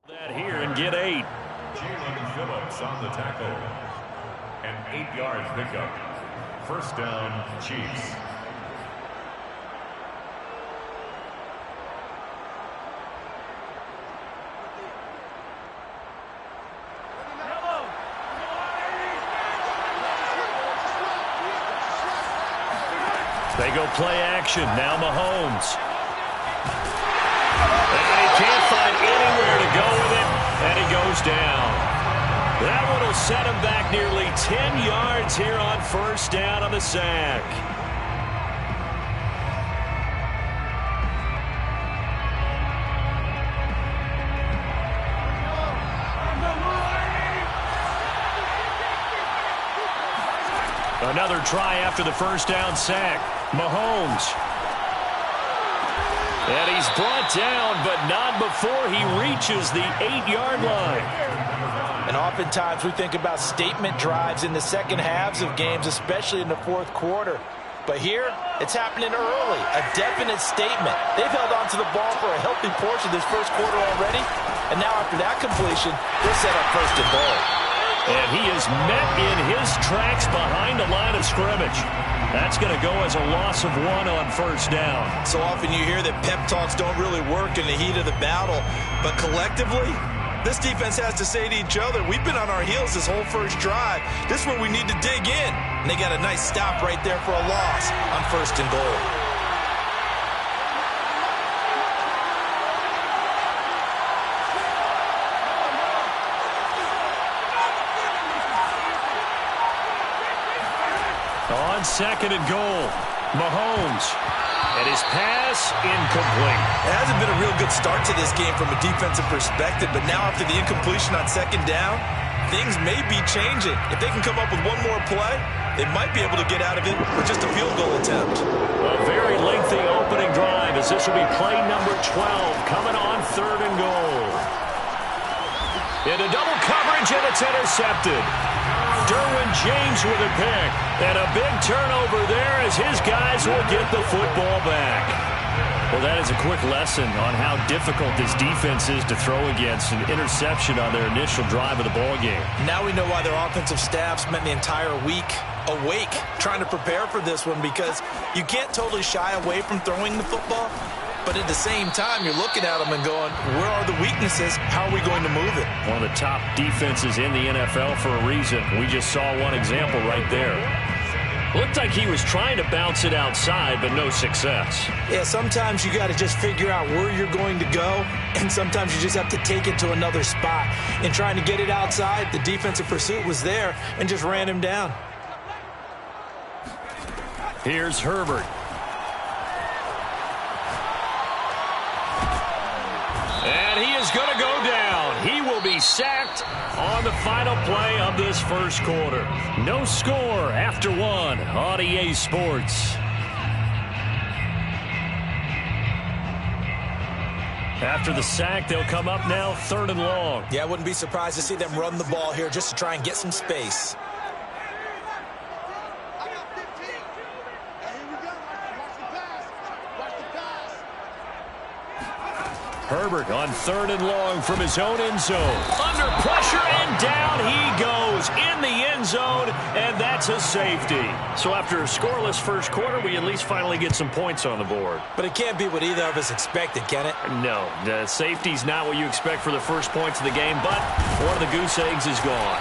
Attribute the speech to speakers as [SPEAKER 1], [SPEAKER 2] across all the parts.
[SPEAKER 1] That here and get 8.
[SPEAKER 2] Phillips on the tackle. An 8-yard pickup. First down, Chiefs.
[SPEAKER 1] They go play action. Now Mahomes. And he can't find anywhere to go with it. And he goes down. That one will set him back nearly 10 yards here on first down on the sack. Another try after the first down sack. Mahomes. And he's brought down, but not before he reaches the 8-yard line.
[SPEAKER 3] And oftentimes we think about statement drives in the second halves of games, especially in the fourth quarter. But here, it's happening early. A definite statement. They've held on to the ball for a healthy portion of this first quarter already. And now after that completion, they're set up first and goal.
[SPEAKER 1] And he is met in his tracks behind the line of scrimmage. That's going to go as a loss of 1 on first down.
[SPEAKER 3] So often you hear that pep talks don't really work in the heat of the battle. But collectively, this defense has to say to each other, we've been on our heels this whole first drive. This is where we need to dig in. And they got a nice stop right there for a loss on first and goal.
[SPEAKER 1] On second and goal, Mahomes. And his pass incomplete.
[SPEAKER 3] It hasn't been a real good start to this game from a defensive perspective, but now after the incompletion on second down, things may be changing. If they can come up with one more play, they might be able to get out of it with just a field goal attempt.
[SPEAKER 1] A very lengthy opening drive as this will be play number 12 coming on third and goal. Into double coverage, and it's intercepted. Derwin James with a pick. And a big turnover there as his guys will get the football back. Well, that is a quick lesson on how difficult this defense is to throw against. An interception on their initial drive of the ball game.
[SPEAKER 3] Now we know why their offensive staff spent the entire week awake trying to prepare for this one, because you can't totally shy away from throwing the football. But at the same time, you're looking at them and going, where are the weaknesses? How are we going to move it?
[SPEAKER 1] One of the top defenses in the NFL for a reason. We just saw one example right there. Looked like he was trying to bounce it outside, but no success.
[SPEAKER 3] Yeah, sometimes you got to just figure out where you're going to go, and sometimes you just have to take it to another spot. In trying to get it outside, the defensive pursuit was there and just ran him down.
[SPEAKER 1] Here's Herbert. And he is going to go down. He will be sacked on the final play of this first quarter. No score after 1 on EA Sports. After the sack, they'll come up now third and long.
[SPEAKER 3] Yeah, I wouldn't be surprised to see them run the ball here just to try and get some space.
[SPEAKER 1] Herbert on third and long from his own end zone. Under pressure, and down he goes in the end zone, and that's a safety. So after a scoreless first quarter, we at least finally get some points on the board.
[SPEAKER 3] But it can't be what either of us expected, can it?
[SPEAKER 1] No, the safety's not what you expect for the first points of the game, but one of the goose eggs is gone.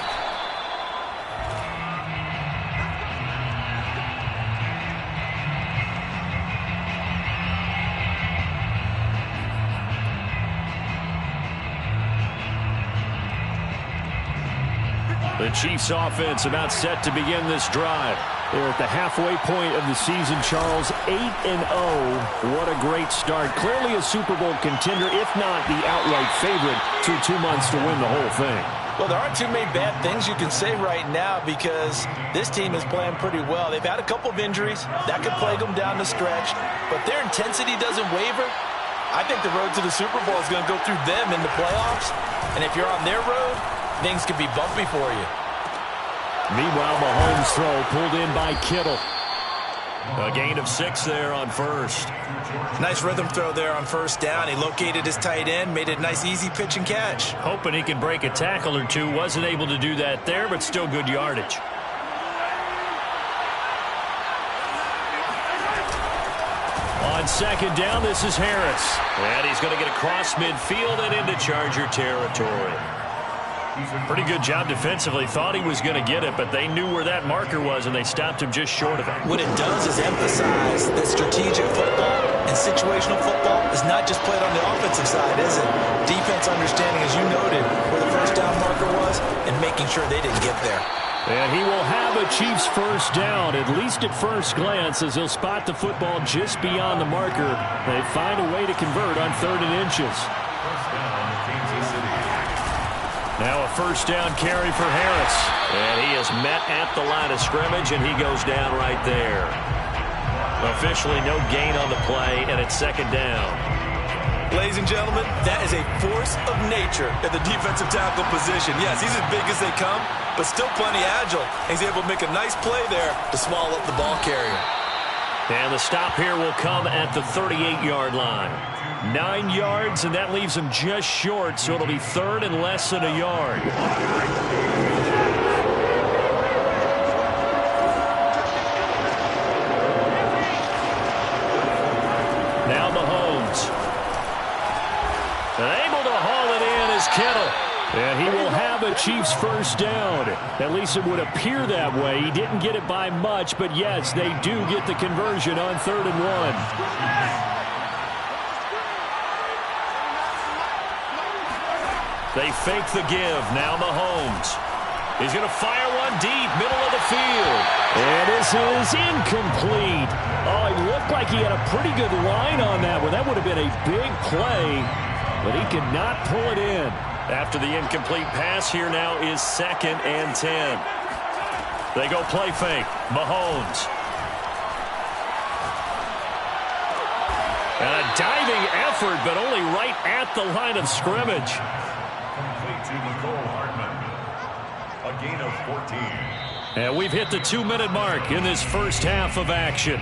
[SPEAKER 1] The Chiefs offense about set to begin this drive. They're at the halfway point of the season, Charles. 8-0. What a great start. Clearly a Super Bowl contender, if not the outright favorite, through 2 months to win the whole thing.
[SPEAKER 3] Well, there aren't too many bad things you can say right now, because this team is playing pretty well. They've had a couple of injuries. That could plague them down the stretch. But their intensity doesn't waver. I think the road to the Super Bowl is going to go through them in the playoffs. And if you're on their road, things could be bumpy for you.
[SPEAKER 1] Meanwhile, Mahomes' throw pulled in by Kittle. A gain of 6 there on first.
[SPEAKER 3] Nice rhythm throw there on first down. He located his tight end, made it a nice easy pitch and catch.
[SPEAKER 1] Hoping he can break a tackle or two. Wasn't able to do that there, but still good yardage. On second down, this is Harris. And he's going to get across midfield and into Charger territory. Pretty good job defensively. Thought he was going to get it, but they knew where that marker was, and they stopped him just short of it.
[SPEAKER 3] What it does is emphasize that strategic football and situational football is not just played on the offensive side, is it? Defense understanding, as you noted, where the first down marker was and making sure they didn't get there.
[SPEAKER 1] And he will have a Chiefs first down, at least at first glance, as he'll spot the football just beyond the marker. They find a way to convert on 3rd and inches. Now a first down carry for Harris. And he is met at the line of scrimmage, and he goes down right there. Officially no gain on the play, and it's second down.
[SPEAKER 3] Ladies and gentlemen, that is a force of nature at the defensive tackle position. Yes, he's as big as they come, but still plenty agile. He's able to make a nice play there to swallow up the ball carrier.
[SPEAKER 1] And the stop here will come at the 38-yard line. 9 yards, and that leaves him just short, so it'll be 3rd and less than a yard. Now Mahomes. And able to haul it in is Kittle. And he will have a Chiefs first down. At least it would appear that way. He didn't get it by much, but yes, they do get the conversion on 3rd and 1. They fake the give. Now Mahomes. He's going to fire one deep, middle of the field. And this is incomplete. Oh, it looked like he had a pretty good line on that one. That would have been a big play, but he could not pull it in. After the incomplete pass, here now is 2nd and 10. They go play fake. Mahomes. And a diving effort, but only right at the line of scrimmage.
[SPEAKER 2] Complete to Nicole Hardman. A gain of 14.
[SPEAKER 1] And we've hit the 2-minute mark in this first half of action.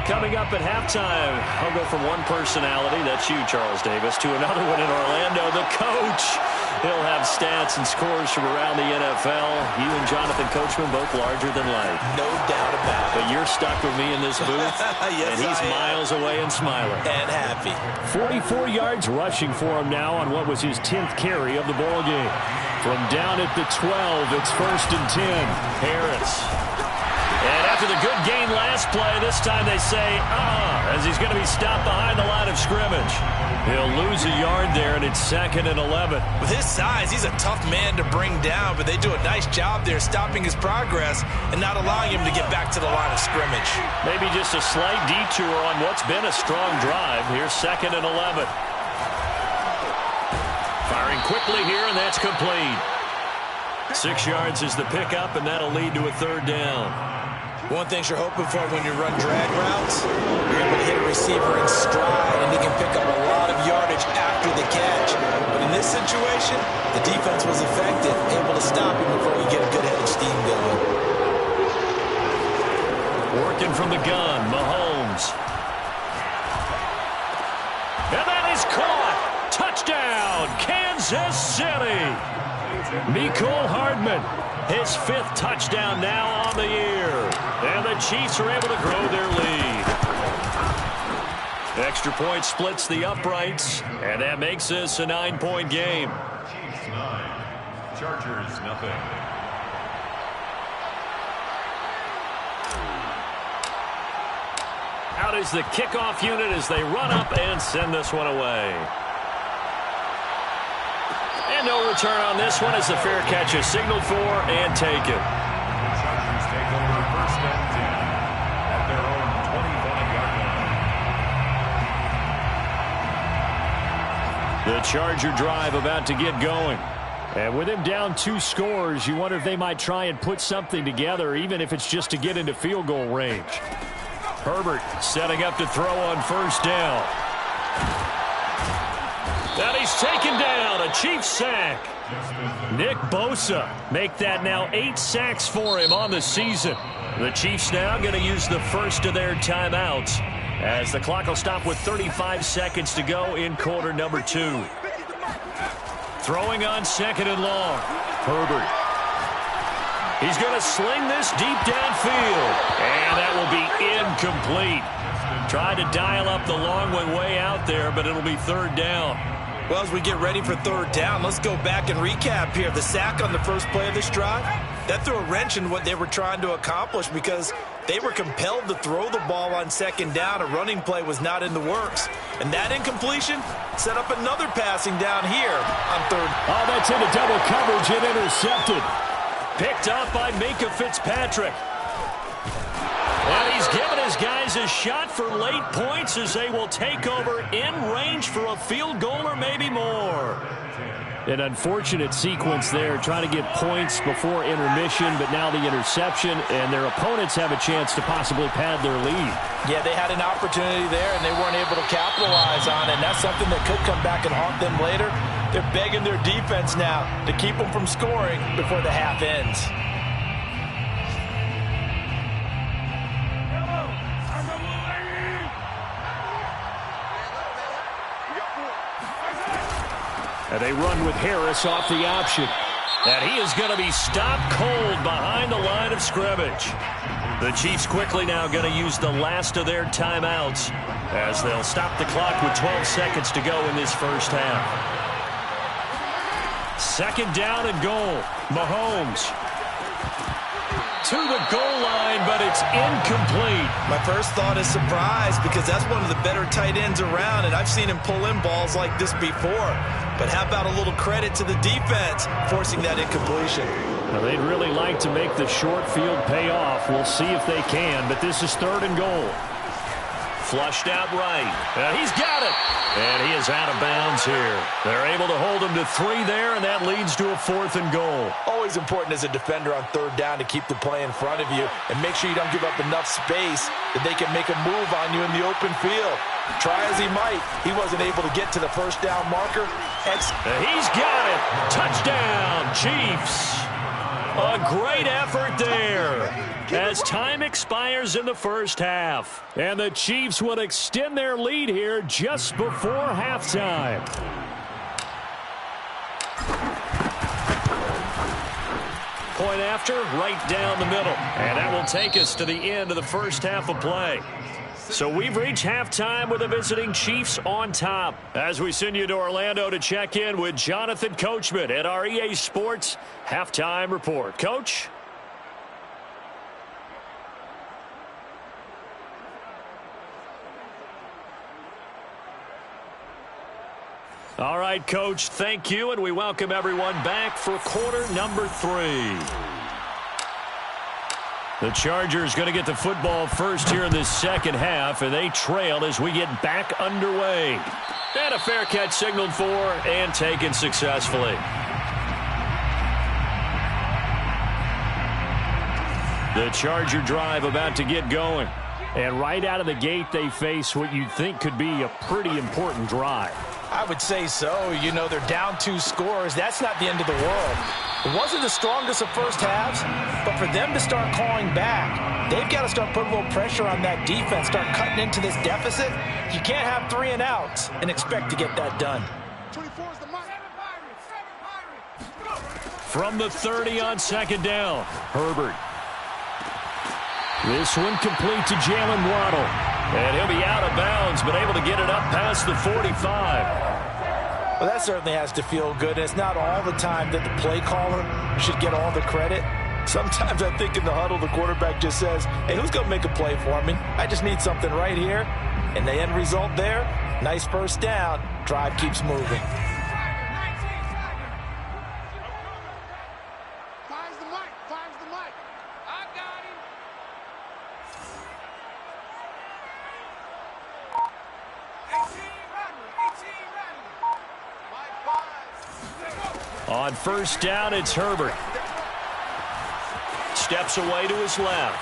[SPEAKER 1] Coming up at halftime, I'll go from one personality, that's you, Charles Davis, to another one in Orlando, the coach. He'll have stats and scores from around the NFL. You and Jonathan Coachman, both larger than life.
[SPEAKER 3] No doubt about it.
[SPEAKER 1] But you're stuck with me in this booth,
[SPEAKER 3] yes,
[SPEAKER 1] and he's miles away and smiling.
[SPEAKER 3] And happy.
[SPEAKER 1] 44 yards rushing for him now on what was his 10th carry of the ball game. From down at the 12, it's 1st and 10. Harris. And after the good gain last play, this time they say, as he's going to be stopped behind the line of scrimmage. He'll lose a yard there, and it's 2nd and 11.
[SPEAKER 3] With his size, he's a tough man to bring down, but they do a nice job there stopping his progress and not allowing him to get back to the line of scrimmage.
[SPEAKER 1] Maybe just a slight detour on what's been a strong drive. Here's 2nd and 11. Firing quickly here, and that's complete. 6 yards is the pickup, and that'll lead to a 3rd down.
[SPEAKER 3] One thing you're hoping for when you run drag routes, you're able to hit a receiver in stride, and he can pick up a lot of yardage after the catch. But in this situation, the defense was effective, able to stop him before you get a good head of steam going.
[SPEAKER 1] Working from the gun, Mahomes. And that is caught. Touchdown, Kansas City. Nicole Hardman, his 5th touchdown now on the year. And the Chiefs are able to grow their lead. Extra point splits the uprights, and that makes this a 9-point game.
[SPEAKER 2] Chiefs 9, Chargers nothing.
[SPEAKER 1] Out is the kickoff unit as they run up and send this one away. And no return on this one as the fair catch is signaled for and taken.
[SPEAKER 2] Chargers take over 1st and 10 at their own 25-yard line.
[SPEAKER 1] The Charger drive about to get going. And with him down 2 scores, you wonder if they might try and put something together, even if it's just to get into field goal range. Herbert setting up to throw on first down. And he's taken down. A Chiefs sack. Nick Bosa make that now 8 sacks for him on the season. The Chiefs now going to use the first of their timeouts as the clock will stop with 35 seconds to go in quarter number 2. Throwing on second and long. Herbert. He's going to sling this deep downfield. And that will be incomplete. Tried to dial up the long one way out there, but it'll be third down.
[SPEAKER 3] Well, as we get ready for third down, let's go back and recap here. The sack on the first play of this drive, that threw a wrench in what they were trying to accomplish because they were compelled to throw the ball on second down. A running play was not in the works. And that incompletion set up another passing down here on third.
[SPEAKER 1] Oh, that's into double coverage and intercepted. Picked up by Minka Fitzpatrick. And he's given his guys a shot for late points as they will take over in range for a field goal or maybe more. An unfortunate sequence there, trying to get points before intermission, but now the interception, and their opponents have a chance to possibly pad their lead.
[SPEAKER 3] Yeah, they had an opportunity there, and they weren't able to capitalize on it, and that's something that could come back and haunt them later. They're begging their defense now to keep them from scoring before the half ends.
[SPEAKER 1] And they run with Harris off the option. And he is going to be stopped cold behind the line of scrimmage. The Chiefs quickly now going to use the last of their timeouts as they'll stop the clock with 12 seconds to go in this first half. Second down and goal. Mahomes to the goal line, but it's incomplete.
[SPEAKER 3] My first thought is surprise because that's one of the better tight ends around, and I've seen him pull in balls like this before. But how about a little credit to the defense forcing that incompletion?
[SPEAKER 1] Now, they'd really like to make the short field pay off. We'll see if they can, but this is third and goal. Flushed out right. He's got it. And he is out of bounds here. They're able to hold him to 3 there, and that leads to a fourth and goal.
[SPEAKER 3] Always important as a defender on third down to keep the play in front of you and make sure you don't give up enough space that they can make a move on you in the open field. Try as he might, he wasn't able to get to the first down marker.
[SPEAKER 1] He's got it. Touchdown, Chiefs. A great effort there as time expires in the first half. And the Chiefs will extend their lead here just before halftime. Point after, right down the middle. And that will take us to the end of the first half of play. So we've reached halftime with the visiting Chiefs on top. As we send you to Orlando to check in with Jonathan Coachman at our EA Sports Halftime Report. Coach? All right, Coach, thank you, and we welcome everyone back for quarter number 3. The Chargers going to get the football first here in this second half, and they trail as we get back underway. And a fair catch signaled for and taken successfully. The Charger drive about to get going. And right out of the gate, they face what you'd think could be a pretty important drive.
[SPEAKER 3] I would say so. You know, they're down 2 scores. That's not the end of the world. It wasn't the strongest of first halves, but for them to start calling back, they've got to start putting a little pressure on that defense, start cutting into this deficit. You can't have 3 and outs and expect to get that done.
[SPEAKER 1] From the 30 on second down, Herbert. This one complete to Jalen Waddle. And he'll be out of bounds, but able to get it up past the 45.
[SPEAKER 3] Well, that certainly has to feel good. And it's not all the time that the play caller should get all the credit. Sometimes I think in the huddle, the quarterback just says, hey, who's going to make a play for me? I just need something right here. And the end result there, nice first down. Drive keeps moving.
[SPEAKER 1] On first down, it's Herbert. Steps away to his left.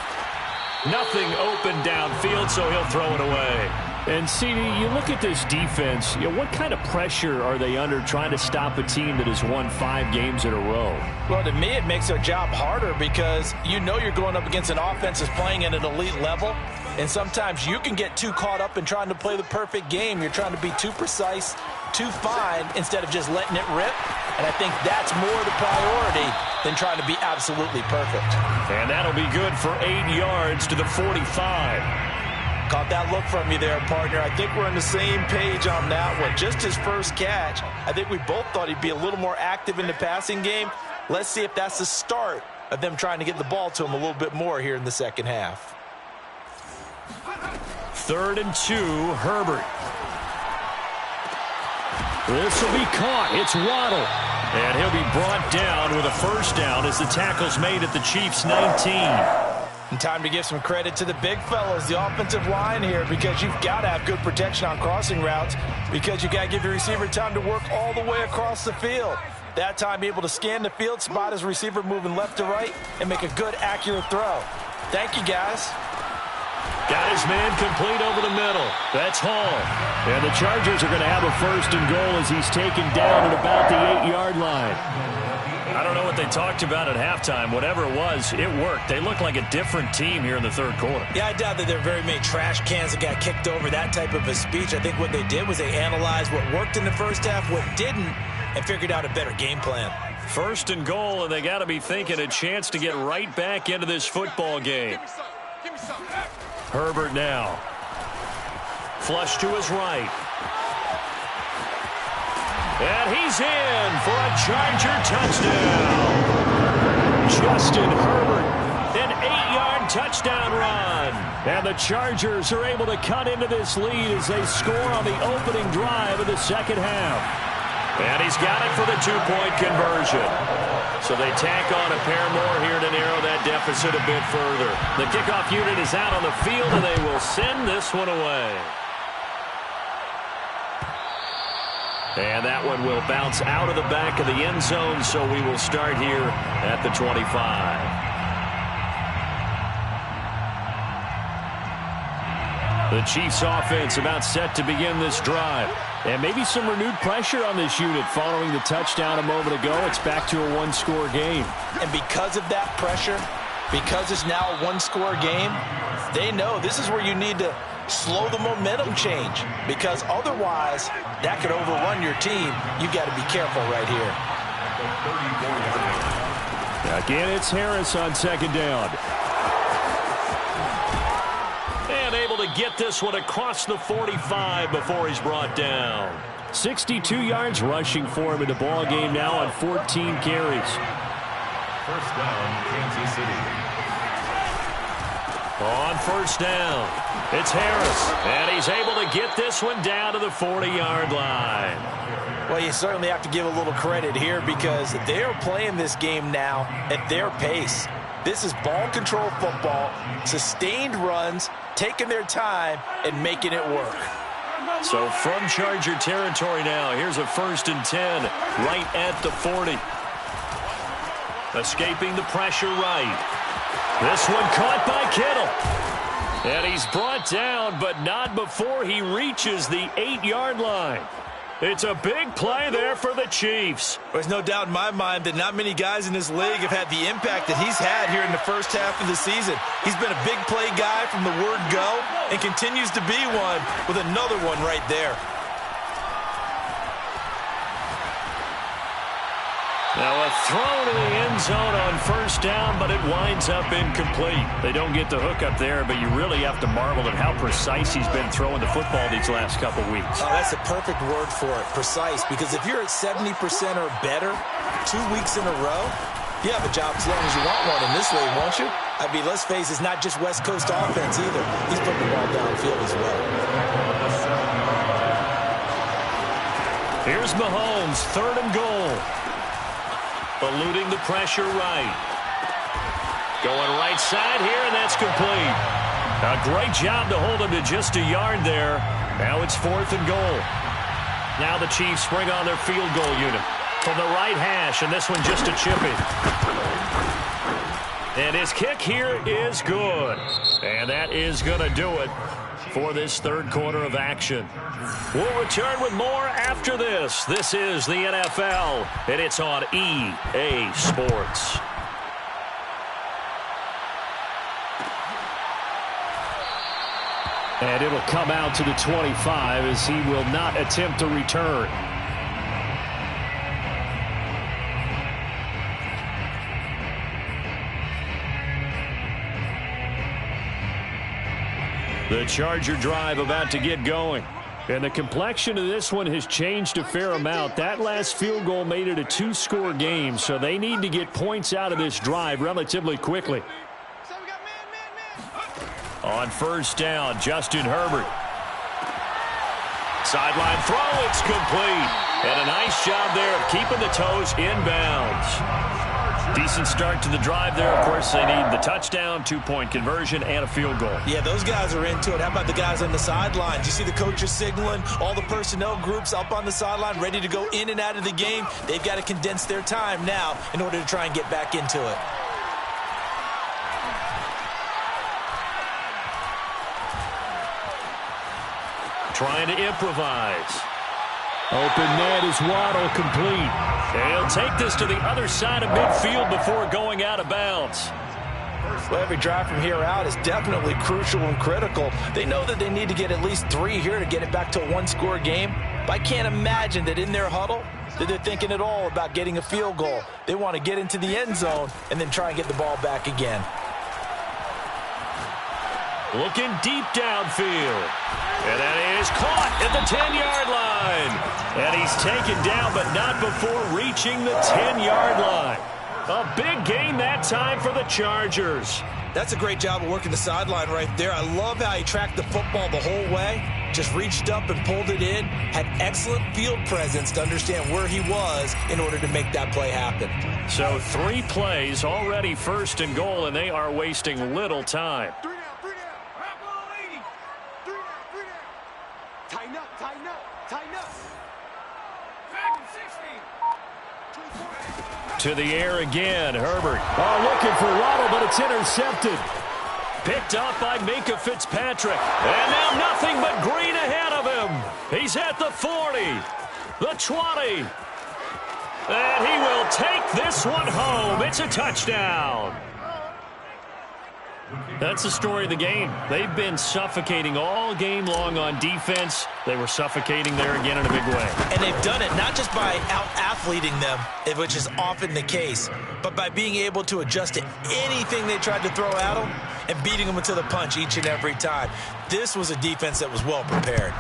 [SPEAKER 1] Nothing open downfield, so he'll throw it away.
[SPEAKER 4] And, CD, you look at this defense, what kind of pressure are they under trying to stop a team that has won 5 games in a row?
[SPEAKER 3] Well, to me, it makes their job harder because you know you're going up against an offense that's playing at an elite level, and sometimes you can get too caught up in trying to play the perfect game. You're trying to be too precise, too fine, instead of just letting it rip. And I think that's more the priority than trying to be absolutely perfect.
[SPEAKER 1] And that'll be good for 8 yards to the 45.
[SPEAKER 3] Caught that look from you there, partner. I think we're on the same page on that one. Just his first catch. I think we both thought he'd be a little more active in the passing game. Let's see if that's the start of them trying to get the ball to him a little bit more here in the second half.
[SPEAKER 1] 3rd and 2, Herbert.
[SPEAKER 4] This will be caught. It's Waddle.
[SPEAKER 1] And he'll be brought down with a first down as the tackle's made at the Chiefs' 19.
[SPEAKER 3] And time to give some credit to the big fellas, the offensive line here, because you've got to have good protection on crossing routes because you got to give your receiver time to work all the way across the field. That time, be able to scan the field, spot his receiver moving left to right, and make a good, accurate throw. Thank you, guys.
[SPEAKER 1] Got his man complete over the middle. That's Hall. And the Chargers are going to have a 1st and goal as he's taken down at about the 8-yard line. I don't know what they talked about at halftime. Whatever it was, it worked. They look like a different team here in the 3rd quarter.
[SPEAKER 3] Yeah, I doubt that there are very many trash cans that got kicked over, that type of a speech. I think what they did was they analyzed what worked in the first half, what didn't, and figured out a better game plan.
[SPEAKER 1] 1st and goal, and they got to be thinking a chance to get right back into this football game. Herbert now. Flush to his right. And he's in for a Charger touchdown. Justin Herbert, an 8-yard touchdown run. And the Chargers are able to cut into this lead as they score on the opening drive of the second half. And he's got it for the 2-point conversion. So they tack on a pair more here to narrow that deficit a bit further. The kickoff unit is out on the field, and they will send this one away. And that one will bounce out of the back of the end zone, so we will start here at the 25. The Chiefs offense about set to begin this drive. And maybe some renewed pressure on this unit following the touchdown a moment ago. It's back to a 1-score game.
[SPEAKER 3] And because of that pressure, because it's now a 1-score game, they know this is where you need to slow the momentum change, because otherwise that could overrun your team. You got to be careful right here.
[SPEAKER 4] Again, it's Harris on 2nd down.
[SPEAKER 1] And able to get this one across the 45 before he's brought down.
[SPEAKER 4] 62 yards rushing for him in the ball game now on 14 carries.
[SPEAKER 2] 1st down, Kansas City.
[SPEAKER 1] On 1st down, it's Harris, and he's able to get this one down to the 40-yard line.
[SPEAKER 3] Well, you certainly have to give a little credit here because they're playing this game now at their pace. This is ball control football, sustained runs, taking their time and making it work.
[SPEAKER 1] So from Charger territory now, here's a 1st and 10 right at the 40. Escaping the pressure right. This one caught by Kittle. And he's brought down, but not before he reaches the 8-yard line. It's a big play there for the Chiefs.
[SPEAKER 3] There's no doubt in my mind that not many guys in this league have had the impact that he's had here in the first half of the season. He's been a big play guy from the word go and continues to be one with another one right there.
[SPEAKER 1] Now a throw to the end zone on 1st down, but it winds up incomplete. They don't get the hook up there, but you really have to marvel at how precise he's been throwing the football these last couple weeks.
[SPEAKER 3] Oh, that's a perfect word for it, precise, because if you're at 70% or better 2 weeks in a row, you have a job as long as you want one in this league, won't you? I mean, let's face it, it's not just West Coast offense either. He's putting the ball downfield as well.
[SPEAKER 1] Here's Mahomes, 3rd and goal. Eluding the pressure right. Going right side here, and that's complete. A great job to hold him to just a yard there. Now it's 4th and goal. Now the Chiefs bring on their field goal unit from the right hash, and this one just a chip in. And his kick here is good. And that is going to do it for this third quarter of action. We'll return with more after this. This is the NFL, and it's on EA Sports.
[SPEAKER 4] And it'll come out to the 25 as he will not attempt to return. The Charger drive about to get going. And the complexion of this one has changed a fair amount. That last field goal made it a two-score game, so they need to get points out of this drive relatively quickly.
[SPEAKER 1] On first down, Justin Herbert. Sideline throw, it's complete. And a nice job there of keeping the toes inbounds. Decent start to the drive there. Of course, they need the touchdown, two-point conversion, and a field goal.
[SPEAKER 3] Yeah, those guys are into it. How about the guys on the sidelines? You see the coaches signaling, all the personnel groups up on the sideline ready to go in and out of the game. They've got to condense their time now in order to try and get back into it.
[SPEAKER 1] Trying to improvise.
[SPEAKER 4] Open net is Waddle, complete.
[SPEAKER 1] And he'll take this to the other side of midfield before going out of bounds.
[SPEAKER 3] Well, every drive from here out is definitely crucial and critical. They know that they need to get at least 3 here to get it back to a one-score game. But I can't imagine that in their huddle that they're thinking at all about getting a field goal. They want to get into the end zone and then try and get the ball back again.
[SPEAKER 1] Looking deep downfield. And that is caught at the 10-yard line. And he's taken down, but not before reaching the 10-yard line. A big gain that time for the Chargers.
[SPEAKER 3] That's a great job of working the sideline right there. I love how he tracked the football the whole way. Just reached up and pulled it in. Had excellent field presence to understand where he was in order to make that play happen.
[SPEAKER 1] So 3 plays, already first and goal, and they are wasting little time. To the air again, Herbert.
[SPEAKER 4] Oh, looking for Waddle, but it's intercepted.
[SPEAKER 1] Picked up by Minkah Fitzpatrick. And now nothing but green ahead of him. He's at the 40, the 20. And he will take this one home. It's a touchdown. That's the story of the game. They've been suffocating all game long on defense. They were suffocating there again in a big way.
[SPEAKER 3] And they've done it not just by out-athleting them, which is often the case, but by being able to adjust to anything they tried to throw at them and beating them into the punch each and every time. This was a defense that was well prepared.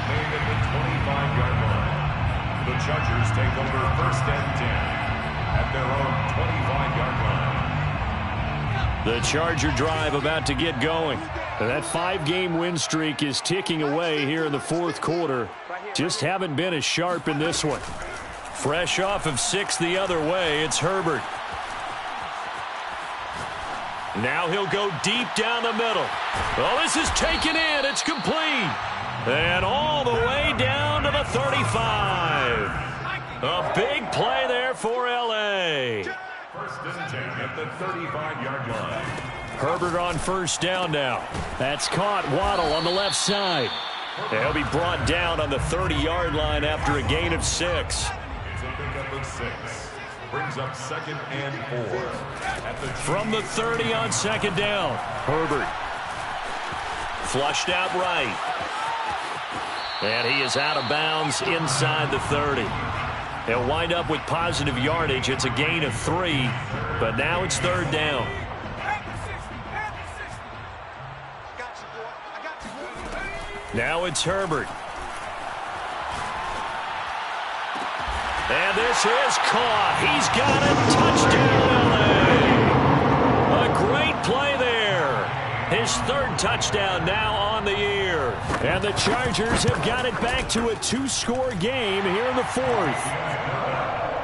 [SPEAKER 2] Made at the 25-yard line. The Chargers take over first and 10 at their own 25-yard line.
[SPEAKER 1] The Charger drive about to get going. And that 5-game win streak is ticking away here in the fourth quarter. Just haven't been as sharp in this one. Fresh off of 6 the other way, it's Herbert. Now he'll go deep down the middle. Oh, this is taken in. It's complete. And all the way down to the 35. A big play there for L.A.
[SPEAKER 2] First and 10 at the 35-yard line.
[SPEAKER 1] Herbert on first down now. That's caught. Waddle on the left side. He'll be brought down on the 30-yard line after a gain of 6.
[SPEAKER 2] It's a pickup of 6. Brings up second and 4. At the
[SPEAKER 1] From the 30 on second down. Herbert. Flushed out right. And he is out of bounds inside the 30. He'll wind up with positive yardage. It's a gain of 3, but now it's third down. Now it's Herbert. And this is caught. He's got it. Touchdown, L.A. A great play there. His third touchdown now on the year. And the Chargers have got it back to a 2-score game here in the fourth.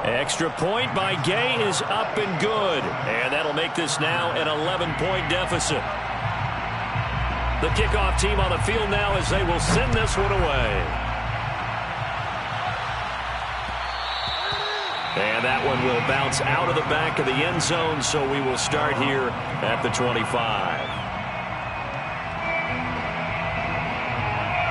[SPEAKER 1] Extra point by Gay is up and good. And that'll make this now an 11-point deficit. The kickoff team on the field now as they will send this one away. And that one will bounce out of the back of the end zone, so we will start here at the 25.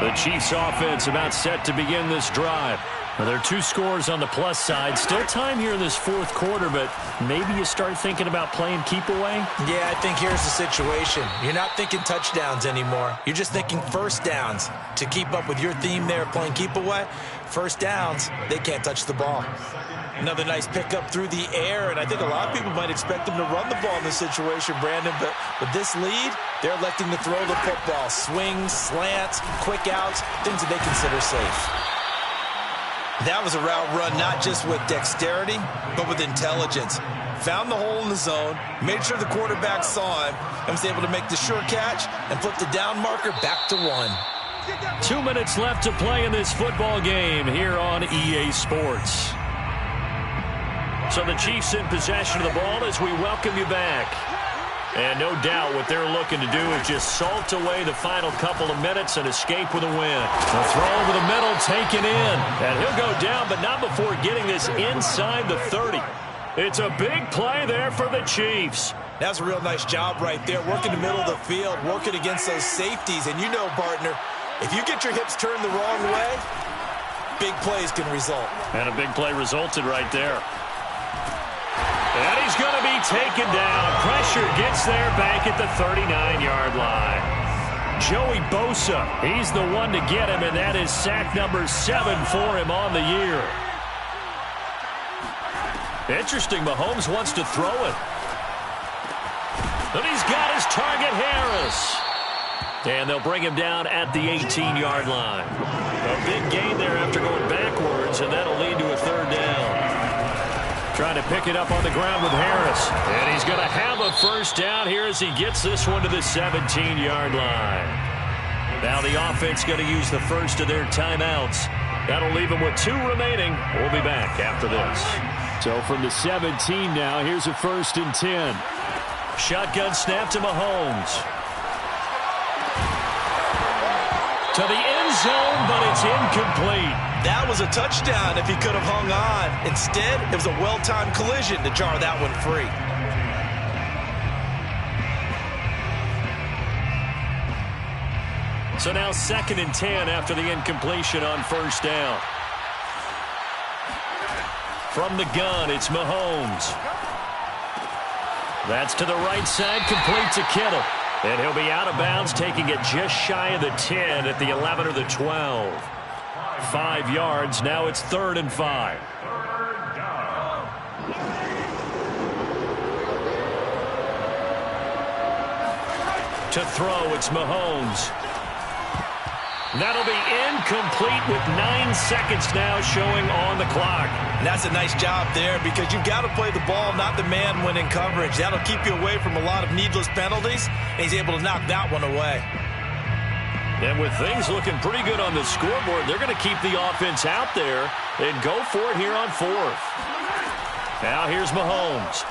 [SPEAKER 1] The Chiefs offense about set to begin this drive. Well, there are 2 scores on the plus side. Still time here in this fourth quarter, but maybe you start thinking about playing keep away?
[SPEAKER 3] Yeah, I think here's the situation. You're not thinking touchdowns anymore. You're just thinking first downs. To keep up with your theme there, playing keep away, first downs, they can't touch the ball. Another nice pickup through the air, and I think a lot of people might expect them to run the ball in this situation, Brandon, but with this lead, they're electing to throw the football. Swings, slants, quick outs, things that they consider safe. That was a route run not just with dexterity, but with intelligence. Found the hole in the zone, made sure the quarterback saw him, and was able to make the sure catch and flip the down marker back to 1.
[SPEAKER 1] 2 minutes left to play in this football game here on EA Sports. So the Chiefs in possession of the ball as we welcome you back. And no doubt what they're looking to do is just salt away the final couple of minutes and escape with a win. The throw over the middle taken in. And he'll go down, but not before getting this inside the 30. It's a big play there for the Chiefs.
[SPEAKER 3] That's a real nice job right there, working the middle of the field, working against those safeties. And you know, partner, if you get your hips turned the wrong way, big plays can result.
[SPEAKER 1] And a big play resulted right there. And he's going to be taken down. Pressure gets there back at the 39-yard line. Joey Bosa, he's the one to get him, and that is sack number 7 for him on the year. Interesting, Mahomes wants to throw it. And he's got his target, Harris. And they'll bring him down at the 18-yard line. A big gain there after going backwards, and that'll lead to a third down. Trying to pick it up on the ground with Harris. And he's going to have a first down here as he gets this one to the 17-yard line. Now the offense going to use the first of their timeouts. That'll leave them with 2 remaining. We'll be back after this.
[SPEAKER 4] So from the 17 now, here's a 1st and 10.
[SPEAKER 1] Shotgun snap to Mahomes. To the end zone, but it's incomplete.
[SPEAKER 3] That was a touchdown if he could have hung on. Instead, it was a well-timed collision to jar that one free.
[SPEAKER 1] So now 2nd and 10 after the incompletion on first down. From the gun, it's Mahomes. That's to the right side, complete to Kittle. And he'll be out of bounds, taking it just shy of the 10 at the 11 or the 12. 5 yards, now it's 3rd and 5. To throw, it's Mahomes. That'll be incomplete with 9 seconds now showing on the clock.
[SPEAKER 3] And that's a nice job there because you've got to play the ball, not the man when in coverage. That'll keep you away from a lot of needless penalties, and he's able to knock that one away.
[SPEAKER 1] And with things looking pretty good on the scoreboard, they're going to keep the offense out there and go for it here on 4th. Now here's Mahomes.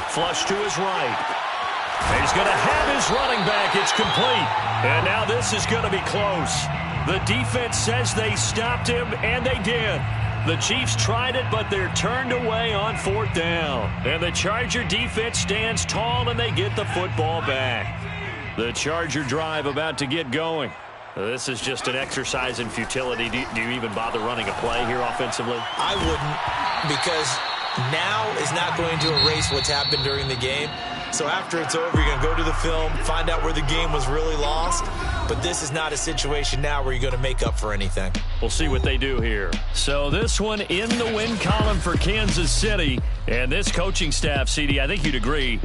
[SPEAKER 1] Flush to his right. He's going to have his running back. It's complete. And now this is going to be close. The defense says they stopped him, and they did. The Chiefs tried it, but they're turned away on 4th down. And the Charger defense stands tall, and they get the football back. The Charger drive about to get going. This is just an exercise in futility. Do you even bother running a play here offensively?
[SPEAKER 3] I wouldn't, because now is not going to erase what's happened during the game. So after it's over, you're going to go to the film, find out where the game was really lost. But this is not a situation now where you're going to make up for anything.
[SPEAKER 1] We'll see what they do here. So this one in the win column for Kansas City. And this coaching staff, CD, I think you'd agree,